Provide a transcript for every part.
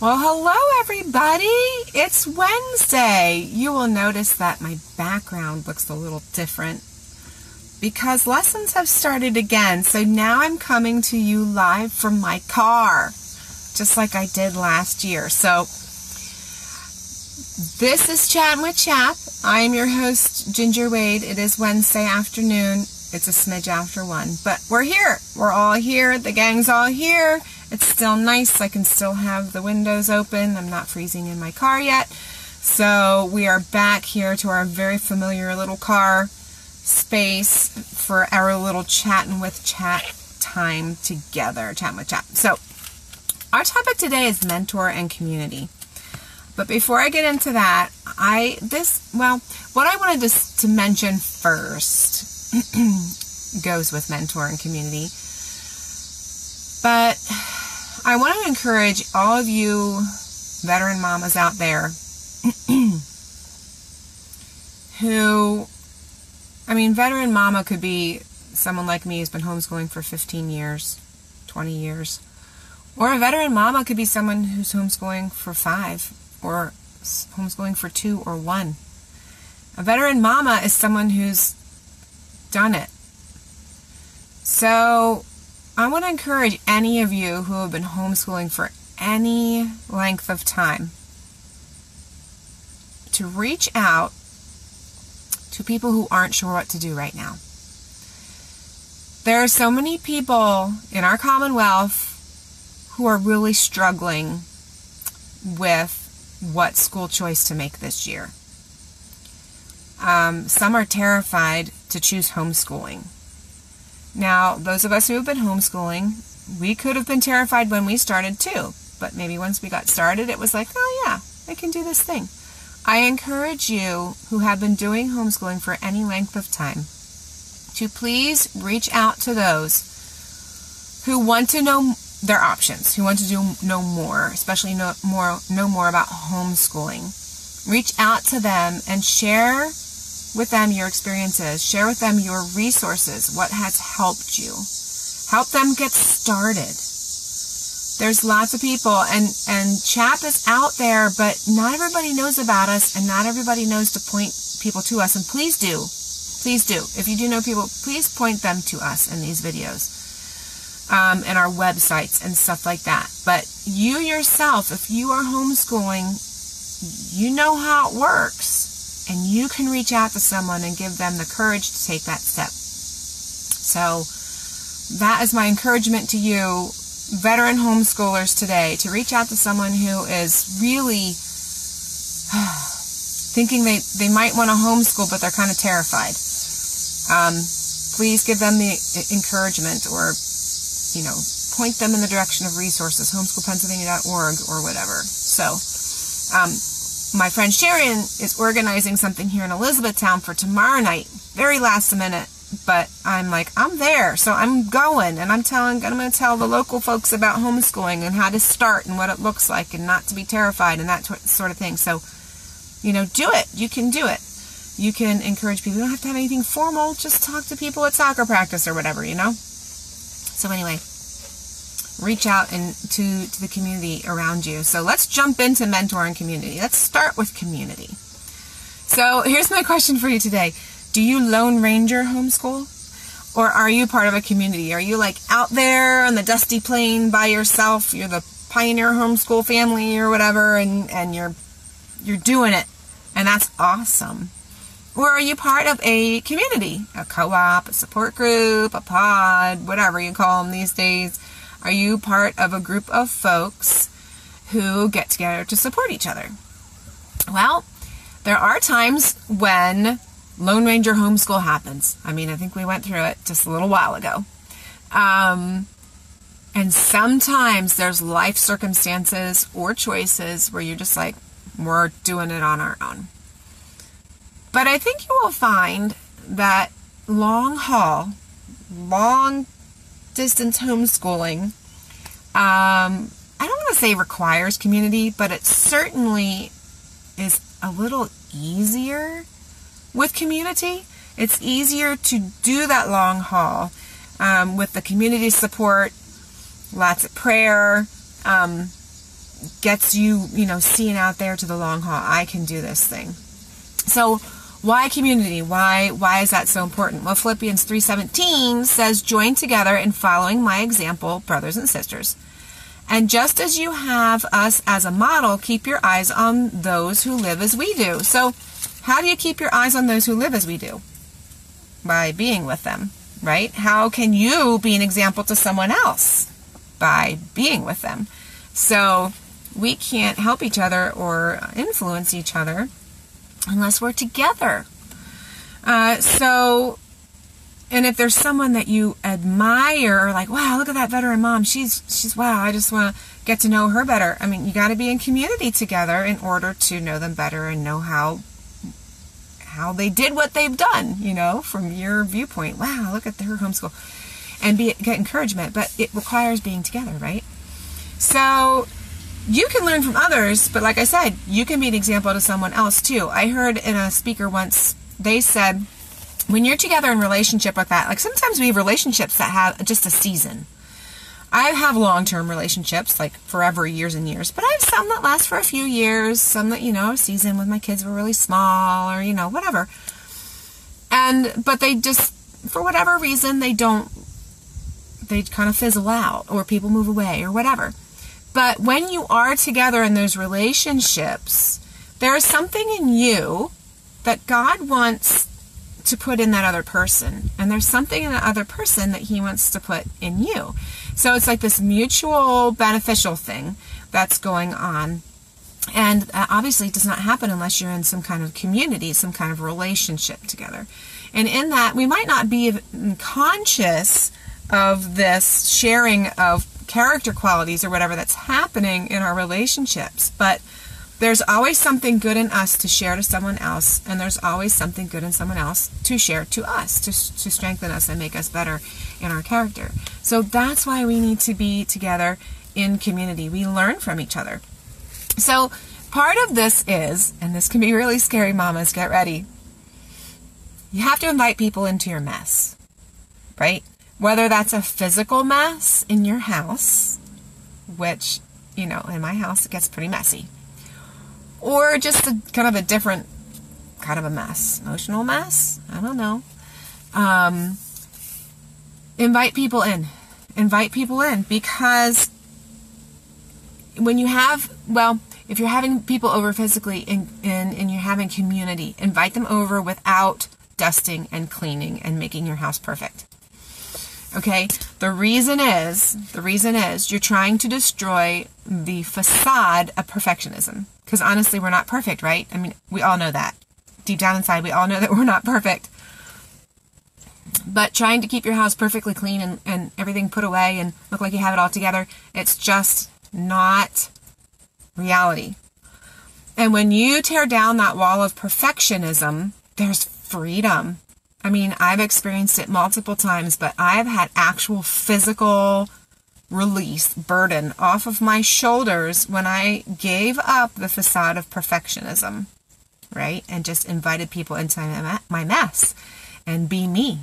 Well, hello everybody. It's Wednesday. You will notice that my background looks a little different because lessons have started again. So now I'm coming to you live from my car, just like I did last year. So this is Chattin with CHAP. I am your host, Ginger Wade. It is Wednesday afternoon. It's a smidge after 1, but we're here. We're all here. The gang's all here. It's still nice. I can still have the windows open. I'm not freezing in my car yet. So we are back here to our very familiar little car space for our little Chattin with CHAP time together. Chattin with CHAP. So our topic today is mentor and community. But before I get into that, what I wanted to mention first goes with mentor and community. But I want to encourage all of you veteran mamas out there veteran mama could be someone like me who's been homeschooling for 15 years, 20 years. Or a veteran mama could be someone who's homeschooling for 5 or homeschooling for 2 or 1. A veteran mama is someone who's done it. So I want to encourage any of you who have been homeschooling for any length of time to reach out to people who aren't sure what to do right now. There are so many people in our Commonwealth who are really struggling with what school choice to make this year. Some are terrified to choose homeschooling. Now, those of us who have been homeschooling, we could have been terrified when we started too. But maybe once we got started, it was like, oh yeah, I can do this thing. I encourage you who have been doing homeschooling for any length of time to please reach out to those who want to know their options, who want to know more, especially know more about homeschooling. Reach out to them and share with them your experiences. Share with them your resources, what has helped you. Help them get started. There's lots of people, and CHAP is out there, but not everybody knows about us, and not everybody knows to point people to us. And please do. Please do. If you do know people, please point them to us in these videos, and our websites and stuff like that. But you yourself, if you are homeschooling, you know how it works. And you can reach out to someone and give them the courage to take that step. So that is my encouragement to you, veteran homeschoolers today, to reach out to someone who is really thinking they might want to homeschool, but they're kind of terrified. Please give them the encouragement, or point them in the direction of resources, homeschoolpennsylvania.org or whatever. So my friend Sharon is organizing something here in Elizabethtown for tomorrow night, very last minute, but I'm like, I'm there, so I'm going, and I'm going to tell the local folks about homeschooling and how to start and what it looks like and not to be terrified and that sort of thing. So, do it. You can do it. You can encourage people. You don't have to have anything formal. Just talk to people at soccer practice or whatever, So anyway, reach out to the community around you. So let's jump into mentor and community. Let's start with community. So here's my question for you today. Do you Lone Ranger homeschool? Or are you part of a community? Are you like out there on the dusty plain by yourself? You're the pioneer homeschool family or whatever, and you're doing it. And that's awesome. Or are you part of a community? A co-op, a support group, a pod, whatever you call them these days. Are you part of a group of folks who get together to support each other? Well, there are times when Lone Ranger homeschool happens. I think we went through it just a little while ago. And sometimes there's life circumstances or choices where you're just like, we're doing it on our own. But I think you will find that long distance homeschooling, I don't want to say requires community, but it certainly is a little easier with community. It's easier to do that long haul with the community support, lots of prayer, gets you, seeing out there to the long haul. I can do this thing. So why community? Why is that so important? Well, Philippians 3:17 says, join together in following my example, brothers and sisters. And just as you have us as a model, keep your eyes on those who live as we do. So how do you keep your eyes on those who live as we do? By being with them, right? How can you be an example to someone else? By being with them. So we can't help each other or influence each other unless we're together. And if there's someone that you admire, like, wow, look at that veteran mom. She's wow, I just want to get to know her better. I mean, you got to be in community together in order to know them better and know how they did what they've done, from your viewpoint. Wow, look at her homeschool. And get encouragement, but it requires being together, right? So you can learn from others, but like I said, you can be an example to someone else too. I heard in a speaker once, they said, when you're together in relationship like that, like sometimes we have relationships that have just a season. I have long-term relationships, like forever, years and years, but I have some that last for a few years, some that, a season when my kids were really small or, whatever. But they just, for whatever reason, they kind of fizzle out or people move away or whatever. But when you are together in those relationships, there is something in you that God wants to put in that other person. And there's something in that other person that he wants to put in you. So it's like this mutual beneficial thing that's going on. And obviously it does not happen unless you're in some kind of community, some kind of relationship together. And in that, we might not be conscious of this sharing of character qualities or whatever that's happening in our relationships, but there's always something good in us to share to someone else, and there's always something good in someone else to share to us, to strengthen us and make us better in our character. So that's why we need to be together in community. We learn from each other. So part of this is, and this can be really scary, mamas, get ready. You have to invite people into your mess, right? Whether that's a physical mess in your house, which, in my house it gets pretty messy, or just kind of a different kind of a mess, emotional mess, I don't know. Invite people in, because when you have, if you're having people over physically and you're having community, invite them over without dusting and cleaning and making your house perfect. Okay, the reason is you're trying to destroy the facade of perfectionism. Because honestly, we're not perfect, right? I mean, we all know that. Deep down inside, we all know that we're not perfect. But trying to keep your house perfectly clean and everything put away and look like you have it all together, it's just not reality. And when you tear down that wall of perfectionism, there's freedom. I mean, I've experienced it multiple times, but I've had actual physical release, burden off of my shoulders when I gave up the facade of perfectionism, right? And just invited people into my mess and be me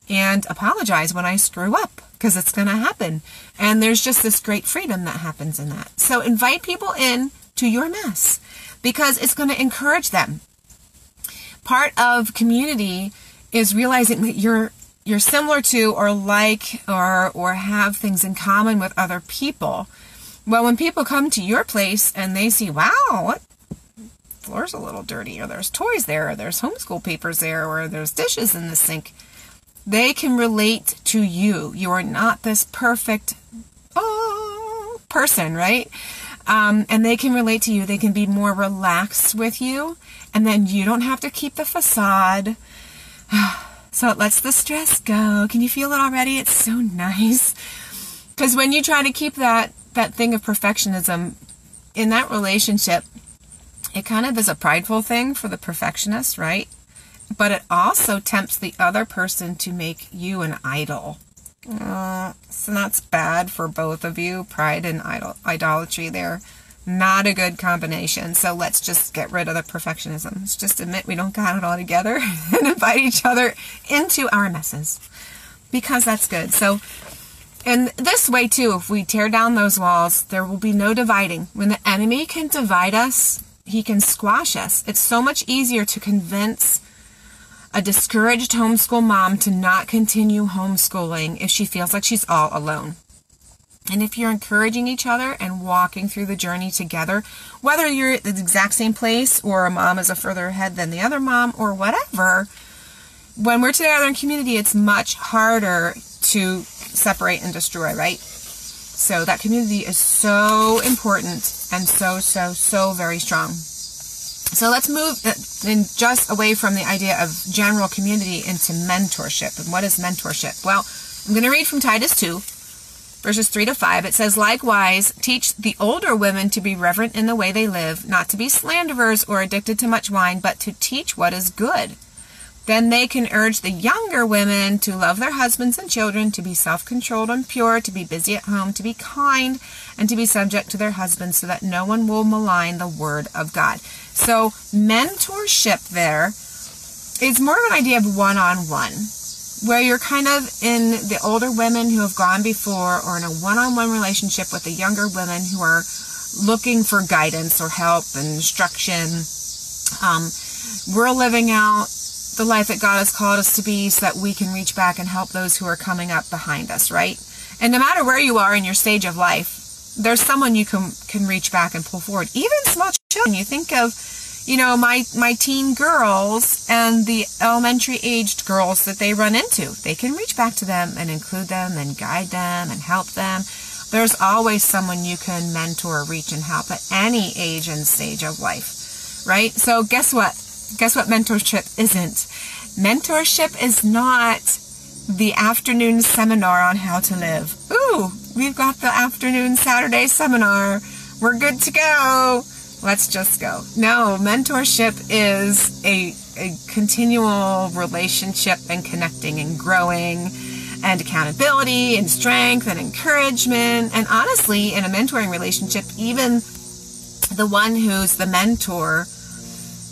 and apologize when I screw up, because it's going to happen. And there's just this great freedom that happens in that. So invite people in to your mess because it's going to encourage them. Part of community is realizing that you're similar to or like or have things in common with other people. Well, when people come to your place and they see, wow, what floor's a little dirty, or there's toys there, or there's homeschool papers there, or there's dishes in the sink, they can relate to you. You are not this perfect person, right? And they can relate to you. They can be more relaxed with you, and then you don't have to keep the facade. So it lets the stress go. Can you feel it already? It's so nice. Because when you try to keep that thing of perfectionism in that relationship, it kind of is a prideful thing for the perfectionist, right? But it also tempts the other person to make you an idol. So that's bad for both of you. Pride and idolatry there. Not a good combination. So let's just get rid of the perfectionism. Let's just admit we don't got it all together and invite each other into our messes, because that's good. So And this way too, if we tear down those walls, there will be no dividing. When the enemy can divide us, he can squash us. It's so much easier to convince a discouraged homeschool mom to not continue homeschooling if she feels like she's all alone. And if you're encouraging each other and walking through the journey together, whether you're at the exact same place or a mom is a further ahead than the other mom or whatever, when we're together in community, it's much harder to separate and destroy, right? So that community is so important and so very strong. So let's move in just away from the idea of general community into mentorship. And what is mentorship? Well, I'm going to read from Titus 2, verses 3 to 5. It says, "Likewise, teach the older women to be reverent in the way they live, not to be slanderers or addicted to much wine, but to teach what is good. Then they can urge the younger women to love their husbands and children, to be self-controlled and pure, to be busy at home, to be kind, and to be subject to their husbands, so that no one will malign the word of God." So mentorship there is more of an idea of one-on-one, where you're kind of in the older women who have gone before, or in a one-on-one relationship with the younger women who are looking for guidance or help and instruction. We're living out the life that God has called us to be so that we can reach back and help those who are coming up behind us, right? And no matter where you are in your stage of life, there's someone you can reach back and pull forward. Even small children. You think of, my teen girls and the elementary aged girls that they run into. They can reach back to them and include them and guide them and help them. There's always someone you can mentor, reach, and help at any age and stage of life, right? So guess what? Guess what mentorship isn't? Mentorship is not the afternoon seminar on how to live. Ooh, we've got the afternoon Saturday seminar. We're good to go. Let's just go. No, mentorship is a continual relationship and connecting and growing and accountability and strength and encouragement. And honestly, in a mentoring relationship, even the one who's the mentor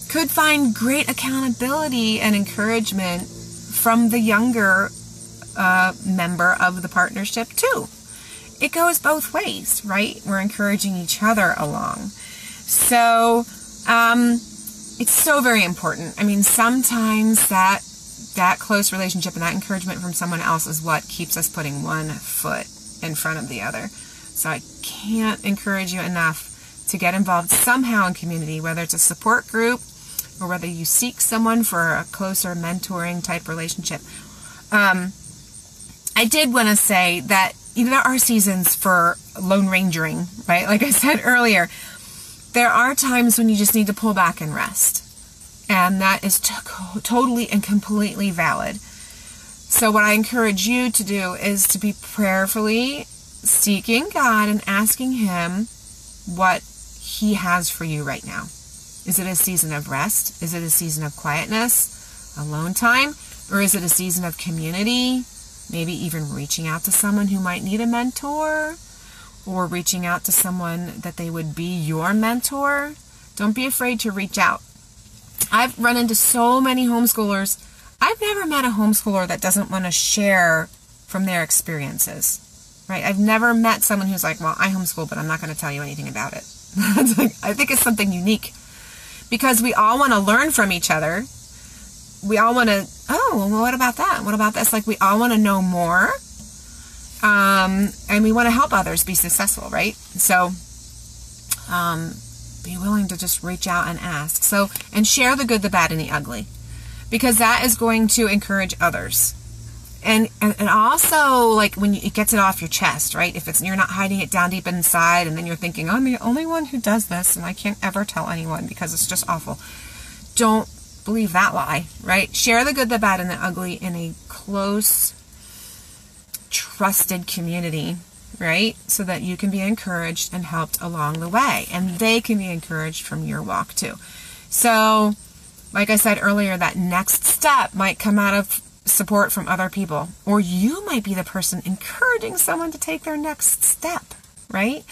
could find great accountability and encouragement from the younger member of the partnership too. It goes both ways, right? We're encouraging each other along. So it's so very important. I mean, sometimes that close relationship and that encouragement from someone else is what keeps us putting one foot in front of the other. So I can't encourage you enough to get involved somehow in community, whether it's a support group or whether you seek someone for a closer mentoring type relationship. I did want to say that there are seasons for lone rangering, right? Like I said earlier, there are times when you just need to pull back and rest. And that is totally and completely valid. So what I encourage you to do is to be prayerfully seeking God and asking Him what He has for you right now. Is it a season of rest? Is it a season of quietness, alone time? Or is it a season of community? Maybe even reaching out to someone who might need a mentor, or reaching out to someone that they would be your mentor. Don't be afraid to reach out. I've run into so many homeschoolers. I've never met a homeschooler that doesn't want to share from their experiences, right? I've never met someone who's like, well, I homeschool, but I'm not going to tell you anything about it. I think it's something unique, because we all want to learn from each other. We all want to, well, what about that? What about this? Like, we all want to know more. And we want to help others be successful, right? So, be willing to just reach out and ask. So, and share the good, the bad, and the ugly, because that is going to encourage others. And also, like, when it gets it off your chest, right? If you're not hiding it down deep inside, and then you're thinking, I'm the only one who does this, and I can't ever tell anyone because it's just awful. Don't believe that lie, right? Share the good, the bad, and the ugly in a close, trusted community, right? So that you can be encouraged and helped along the way, and they can be encouraged from your walk too. So, like I said earlier, that next step might come out of support from other people, or you might be the person encouraging someone to take their next step, right?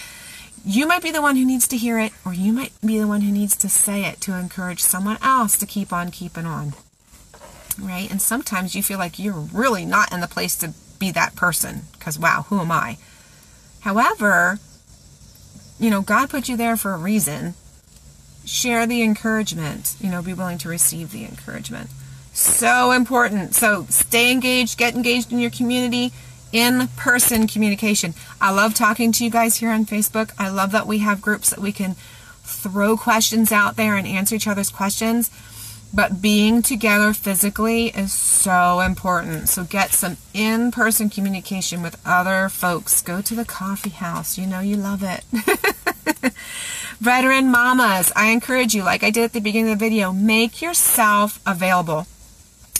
You might be the one who needs to hear it, or you might be the one who needs to say it to encourage someone else to keep on keeping on, right? And sometimes you feel like you're really not in the place to be that person, because wow, who am I? However, you know, God put you there for a reason. Share the encouragement, you know, be willing to receive the encouragement. So important. So stay engaged, get engaged in your community, in-person communication. I love talking to you guys here on Facebook. I love that we have groups that we can throw questions out there and answer each other's questions. But being together physically is so important. So get some in-person communication with other folks. Go to the coffee house. You know you love it. Veteran mamas, I encourage you, like I did at the beginning of the video, make yourself available.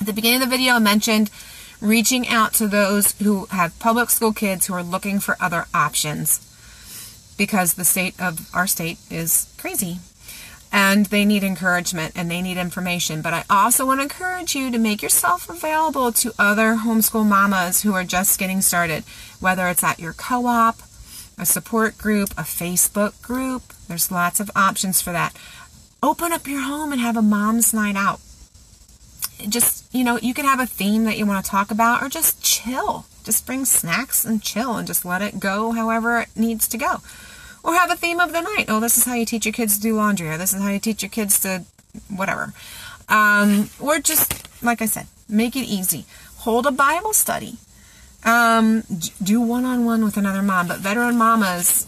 At the beginning of the video, I mentioned reaching out to those who have public school kids who are looking for other options, because the state of our state is crazy. And they need encouragement and they need information. But I also want to encourage you to make yourself available to other homeschool mamas who are just getting started, whether it's at your co-op, a support group, a Facebook group. There's lots of options for that. Open up your home and have a mom's night out. Just, you know, you can have a theme that you want to talk about, or just chill. Just bring snacks and chill and just let it go however it needs to go. Or have a theme of the night. Oh, this is how you teach your kids to do laundry, or this is how you teach your kids to whatever. Or just, like I said, make it easy. Hold a Bible study. Do one-on-one with another mom. But veteran mamas,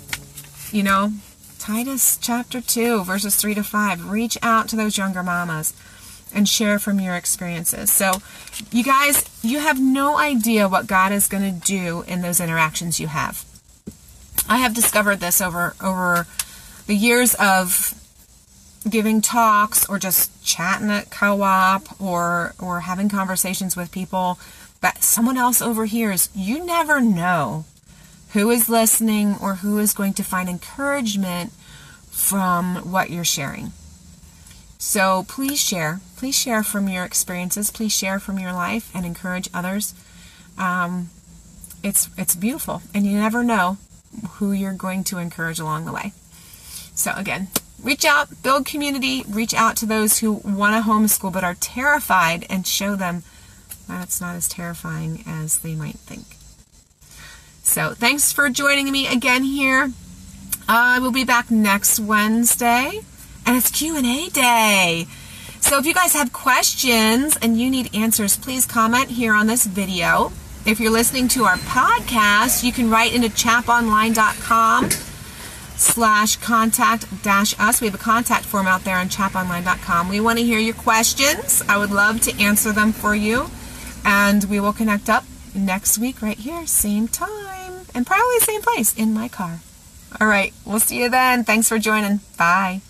you know, Titus chapter 2, verses 3 to 5. Reach out to those younger mamas and share from your experiences. So, you guys, you have no idea what God is going to do in those interactions you have. I have discovered this over the years of giving talks, or just chatting at co-op, or having conversations with people that someone else overhears. You never know who is listening or who is going to find encouragement from what you're sharing. So please share. Please share from your experiences. Please share from your life and encourage others. It's beautiful, and you never know who you're going to encourage along the way. So again, reach out, build community, reach out to those who want to homeschool but are terrified, and show them that it's not as terrifying as they might think. So thanks for joining me again here. I will be back next Wednesday, and it's Q&A day. So if you guys have questions and you need answers, please comment here on this video. If you're listening to our podcast, you can write into chaponline.com/contact-us. We have a contact form out there on chaponline.com. We want to hear your questions. I would love to answer them for you. And we will connect up next week right here, same time, and probably same place, in my car. All right, we'll see you then. Thanks for joining. Bye.